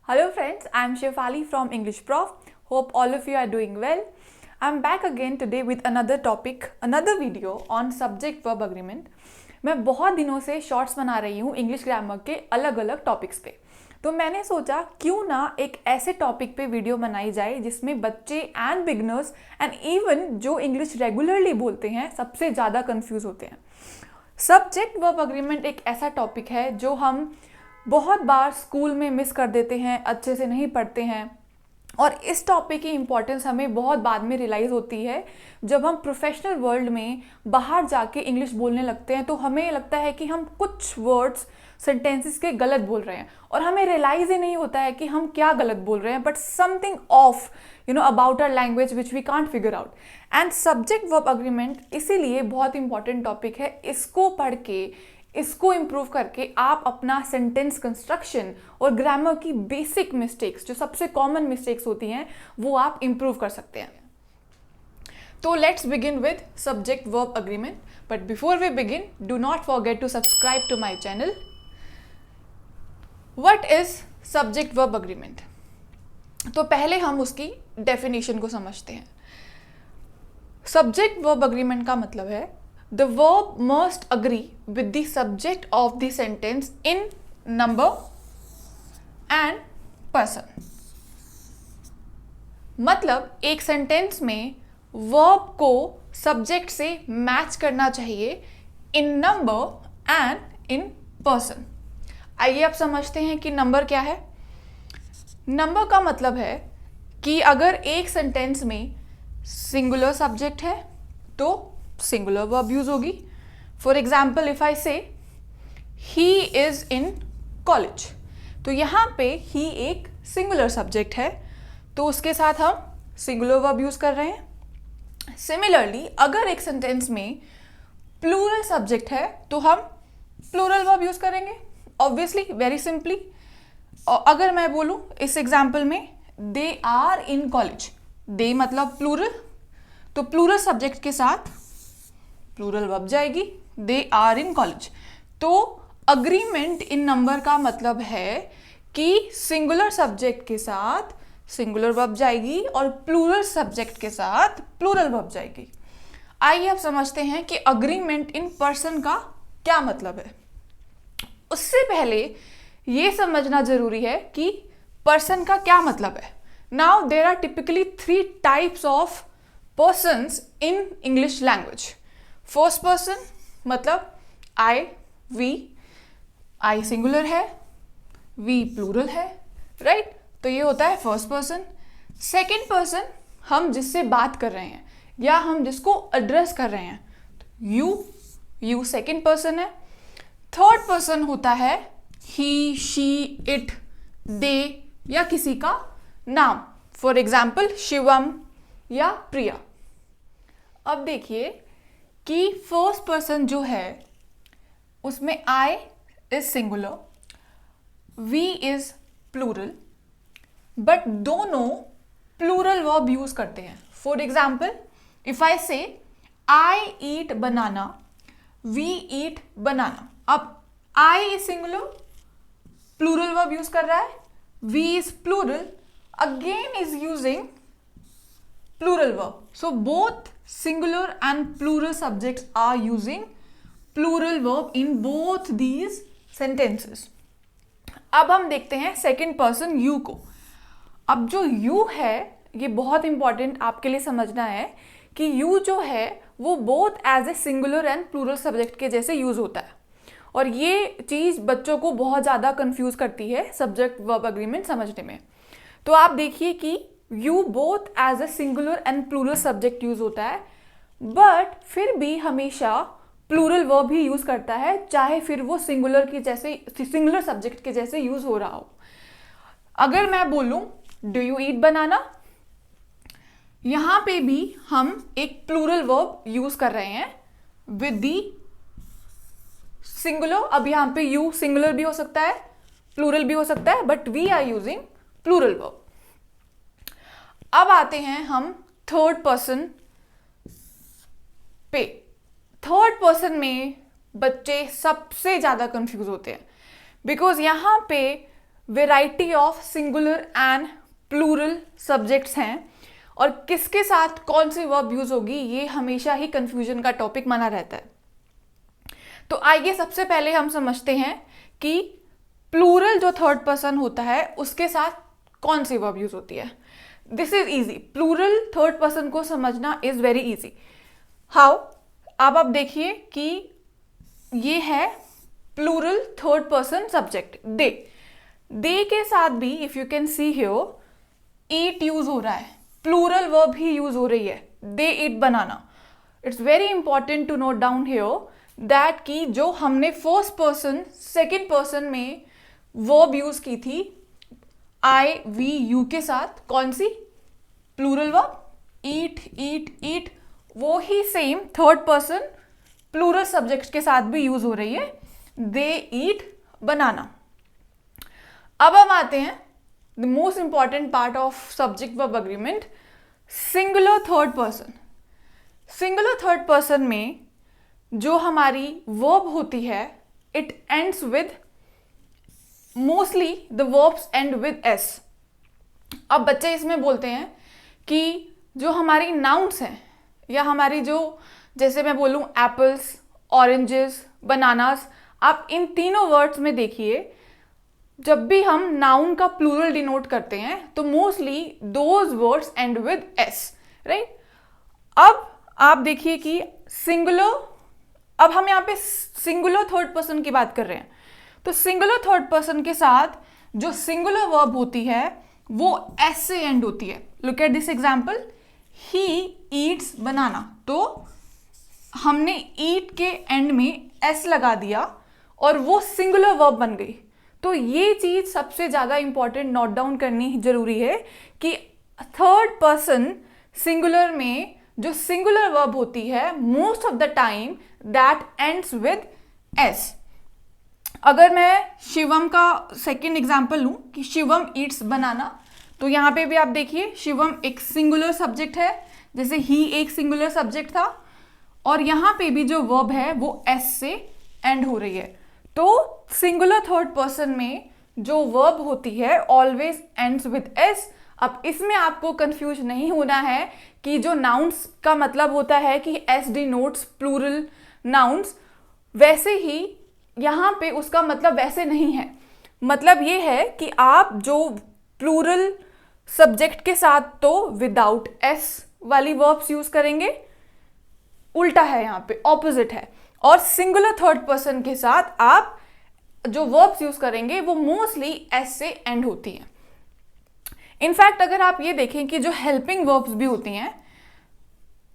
Hello friends, I am Shefali from English Prof. Hope all of you are doing well. I am back again today with another topic, another video on subject verb agreement. मैं बहुत दिनों से shorts बना रही हूँ English grammar के अलग अलग टॉपिक्स पे। तो मैंने सोचा क्यों ना एक ऐसे टॉपिक पे वीडियो बनाई जाए जिसमें बच्चे एंड बिगनर्स एंड इवन जो इंग्लिश रेगुलरली बोलते हैं सबसे ज़्यादा कंफ्यूज होते हैं। सब्जेक्ट वर्ब अग्रीमेंट एक ऐसा टॉपिक है जो हम बहुत बार स्कूल में मिस कर देते हैं, अच्छे से नहीं पढ़ते हैं और इस टॉपिक की इम्पोर्टेंस हमें बहुत बाद में रियलाइज़ होती है जब हम प्रोफेशनल वर्ल्ड में बाहर जाके इंग्लिश बोलने लगते हैं। तो हमें लगता है कि हम कुछ वर्ड्स सेंटेंसेस के गलत बोल रहे हैं और हमें रियलाइज़ ही नहीं होता है कि हम क्या गलत बोल रहे हैं, but something off about our language which we can't figure out. And subject verb agreement इसीलिए बहुत इंपॉर्टेंट टॉपिक है। इसको पढ़ के, इसको इम्प्रूव करके आप अपना सेंटेंस कंस्ट्रक्शन और ग्रामर की बेसिक मिस्टेक्स, जो सबसे कॉमन मिस्टेक्स होती हैं, वो आप इम्प्रूव कर सकते हैं। तो let's begin with subject verb agreement, but before we begin do not forget to subscribe to my channel. What is subject verb agreement? तो पहले हम उसकी डेफिनेशन को समझते हैं। सब्जेक्ट वर्ब अग्रीमेंट का मतलब है the verb must agree with the subject of the sentence in number and person। मतलब एक सेंटेंस में वर्ब को सब्जेक्ट से मैच करना चाहिए इन नंबर एंड इन पर्सन। आइए आप समझते हैं कि नंबर क्या है। नंबर का मतलब है कि अगर एक सेंटेंस में सिंगुलर सब्जेक्ट है तो सिंगुलर वर्ब यूज होगी। फॉर एग्जाम्पल इफ आई से ही इज इन कॉलेज, तो यहाँ पे ही एक सिंगुलर सब्जेक्ट है तो उसके साथ हम सिंगुलर वर्ब यूज कर रहे हैं। सिमिलरली अगर एक सेंटेंस में प्लूरल सब्जेक्ट है तो हम प्लूरल वर्ब यूज करेंगे, ऑब्वियसली, वेरी सिंपली। और अगर मैं बोलूँ इस एग्जाम्पल में दे आर इन कॉलेज, दे मतलब प्लूरल, तो प्लूरल सब्जेक्ट के साथ प्लूरल वर्ब जाएगी, दे आर इन कॉलेज। तो अग्रीमेंट इन नंबर का मतलब है कि सिंगुलर सब्जेक्ट के साथ सिंगुलर वर्ब जाएगी और प्लूरल सब्जेक्ट के साथ प्लूरल वर्ब जाएगी। आइए अब समझते हैं कि अग्रीमेंट इन पर्सन का क्या मतलब है। उससे पहले ये समझना जरूरी है कि पर्सन का क्या मतलब है। Now there are typically 3 types of persons in English language. First person मतलब आई, वी, आई सिंगुलर है, वी प्लूरल है, राइट? तो ये होता है फर्स्ट पर्सन। सेकेंड पर्सन हम जिससे बात कर रहे हैं या हम जिसको एड्रेस कर रहे हैं, यू सेकेंड पर्सन है। थर्ड पर्सन होता है ही, शी, इट, दे या किसी का नाम, फॉर एग्जाम्पल शिवम या प्रिया। अब देखिए कि फर्स्ट पर्सन जो है उसमें I is singular, we is plural, but दोनों प्लूरल वर्ब यूज करते हैं। फॉर एग्जाम्पल इफ आई से आई ईट बनाना, वी ईट बनाना। अब I is singular, plural verb use कर रहा है, we is plural, again is using plural verb. So both singular and plural subjects are using plural verb in both these sentences. अब हम देखते हैं second person you को। अब जो यू है ये बहुत इंपॉर्टेंट आपके लिए समझना है कि यू जो है वो both as a singular and plural subject के जैसे यूज होता है और ये चीज़ बच्चों को बहुत ज़्यादा कंफ्यूज करती है सब्जेक्ट वर्ब अग्रीमेंट समझने में। तो आप देखिए कि you both as a singular and plural subject use होता है, बट फिर भी हमेशा प्लूरल वर्ब ही यूज करता है, चाहे फिर वो सिंगुलर के जैसे सिंगुलर सब्जेक्ट के जैसे यूज हो रहा हो। अगर मैं बोलूं डू यू ईट बनाना, यहां पे भी हम एक प्लूरल वर्ब यूज कर रहे हैं विद दी सिंगुलर। अब यहां पे यू सिंगुलर भी हो सकता है, प्लूरल भी हो सकता है, but we are using plural verb. अब आते हैं हम थर्ड पर्सन पे। थर्ड पर्सन में बच्चे सबसे ज़्यादा कंफ्यूज होते हैं बिकॉज यहाँ पे variety of singular and plural subjects हैं और किसके साथ कौन सी वर्ब यूज होगी, ये हमेशा ही कंफ्यूजन का टॉपिक माना रहता है। तो आइए सबसे पहले हम समझते हैं कि प्लूरल जो थर्ड पर्सन होता है उसके साथ कौन सी वर्ब यूज होती है। This is easy, plural third person को समझना इज वेरी इजी। हाउ? अब आप देखिए कि ये है plural third person subject they. दे के साथ भी if you can see here eat use हो रहा है, प्लूरल वर्ब ही यूज हो रही है, they eat banana. It's very important to note down here that कि जो हमने फर्स्ट पर्सन सेकेंड पर्सन में वर्ब यूज की थी आई वी यू के साथ, कौन सी? प्लूरल वर्ब, ईट ईट ईट, वो ही same third person plural subject के साथ भी यूज हो रही है, दे ईट बनाना। अब हम आते हैं the most important part of subject verb agreement, singular third person. Singular third person में जो हमारी वर्ब होती है it ends with, mostly the verbs and with S. अब बच्चे इसमें बोलते हैं कि जो हमारी नाउन्स हैं या हमारी जो, जैसे मैं बोलूं एप्पल्स, ऑरेंजेस, बनानास, आप इन तीनों वर्ड्स में देखिए जब भी हम नाउन का प्लूरल डिनोट करते हैं तो mostly those words and with S, right. अब आप देखिए कि सिंगुलर, अब हम यहाँ पे सिंगुलर थर्ड पर्सन की बात कर रहे हैं, तो सिंगुलर थर्ड पर्सन के साथ जो सिंगुलर वर्ब होती है वो एस से एंड होती है। Look at this example, he eats बनाना, तो हमने ईट के एंड में एस लगा दिया और वो सिंगुलर वर्ब बन गई। तो ये चीज सबसे ज्यादा इंपॉर्टेंट नोट डाउन करनी जरूरी है कि थर्ड पर्सन सिंगुलर में जो सिंगुलर वर्ब होती है most of the time that ends with S. अगर मैं शिवम का सेकेंड एग्जाम्पल लूं कि शिवम ईट्स बनाना, तो यहां पे भी आप देखिए शिवम एक सिंगुलर सब्जेक्ट है, जैसे ही एक सिंगुलर सब्जेक्ट था, और यहां पे भी जो वर्ब है वो एस से एंड हो रही है। तो सिंगुलर थर्ड पर्सन में जो वर्ब होती है ऑलवेज एंड्स विद एस। अब इसमें आपको कंफ्यूज नहीं होना है कि जो नाउन्स का मतलब होता है कि एस डिनोट्स प्लूरल नाउन्स, वैसे ही यहाँ पे उसका मतलब वैसे नहीं है। मतलब ये है कि आप जो प्लूरल सब्जेक्ट के साथ तो विदाउट एस वाली वर्ब्स यूज करेंगे, उल्टा है यहाँ पे, ऑपोजिट है। और सिंगुलर थर्ड पर्सन के साथ आप जो वर्ब्स यूज करेंगे वो मोस्टली एस से एंड होती हैं। इनफैक्ट अगर आप ये देखें कि जो हेल्पिंग वर्ब्स भी होती हैं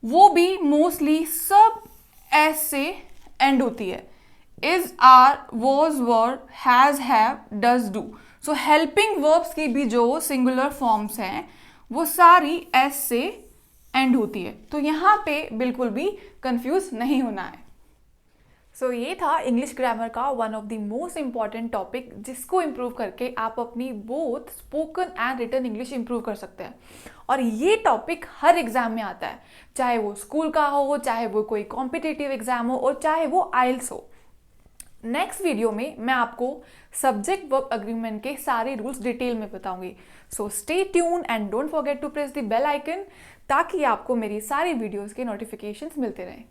वो भी मोस्टली सब एस से एंड होती है, is, are, was, were, has, have, does, do. So helping verbs की भी जो सिंगुलर फॉर्म्स हैं वो सारी एस से एंड होती है। तो यहाँ पे बिल्कुल भी कंफ्यूज नहीं होना है। सो ये था इंग्लिश ग्रामर का one of the most important topic, जिसको इम्प्रूव करके आप अपनी both spoken and written English improve कर सकते हैं। और ये टॉपिक हर एग्जाम में आता है, चाहे वो स्कूल का हो, चाहे वो कोई कॉम्पिटिटिव एग्जाम हो, और चाहे वो आइल्स हो। नेक्स्ट वीडियो में मैं आपको सब्जेक्ट वर्ब अग्रीमेंट के सारे रूल्स डिटेल में बताऊंगी। So stay tune and don't forget to press the bell icon, ताकि आपको मेरी सारी वीडियोस के नोटिफिकेशंस मिलते रहें।